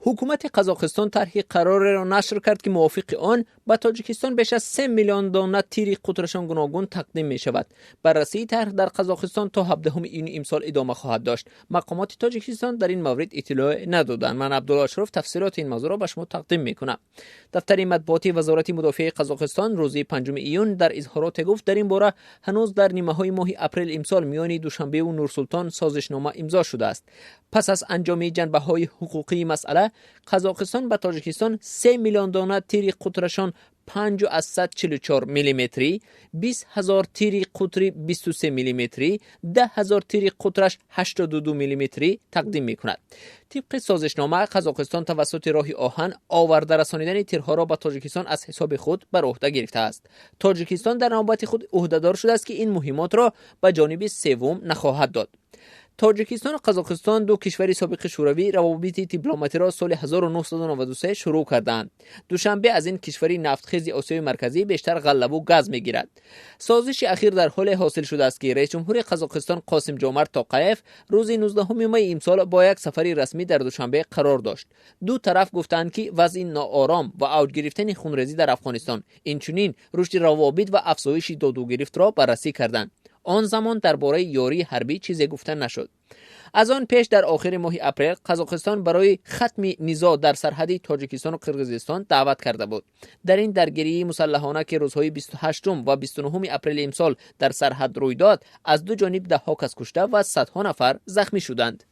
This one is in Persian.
حکومت قزاقستان طرحی قرار را نشر کرد که موافق آن به تاجیکستان بیش از 3 میلیون دانه تیر قطرشان گوناگون تقدیم می شود. بررسی طرح در قزاقستان تا 17 ایون امسال ادامه خواهد داشت. مقامات تاجیکستان در این مورد اطلاع ندادند. من عبدالله اشرف تفصیلات این موضوع را به شما تقدیم می کنم. دفتر مطبوعاتی وزارت مدافع قزاقستان روز 5 ایون در اظهارات گفت در این باره هنوز در نیمه‌های ماه اپریل امسال میان دوشنبه و نورسلطان سازشنامه امضا شده است. پس از انجام جنبه‌های حقوقی مسئله، قزاقستان به تاجیکستان 3 میلیون دانه تیر قطرشان 5.44 میلیمتری، 20,000 تیر قطری 23 میلیمتری، 10,000 تیر قطرش 82 میلیمتری تقدیم می کند. طبق سازشنامه قزاقستان توسط راه آهن آورده رسانیدن تیرها را به تاجیکستان از حساب خود بر عهده گرفته است. تاجیکستان در نوبت خود عهده‌دار شده است که این مهمات را به جانب سوم نخواهد داد. تاجیکستان و قزاقستان دو کشور سابق شوروی روابط دیپلماتی را سال 1993 شروع کردند. دوشنبه از این کشوری نفتخیز آسیای مرکزی بیشتر غله و گاز میگیرد. سازش اخیر در حال حاصل شده است که رئیس جمهور قزاقستان قاسم جومرت توقیف روز 19 می امسال با یک سفری رسمی در دوشنبه قرار داشت. دو طرف گفتند که وضع ناآرام و اوج گرفتن خونریزی در افغانستان، اینچنین رشد روابط و افزایش داد و گرفت را بررسی کردند. آن زمان درباره یاری حربی چیزی گفته نشد. از آن پیش در آخر ماه اپریل قزاقستان برای ختم نزاع در سرحد تاجیکستان و قرقیزستان دعوت کرده بود. در این درگیری مسلحانه که روزهای 28 و 29 اپریل امسال در سرحد روی داد، از دو جانب ده‌ها کس کشته و صدها نفر زخمی شدند.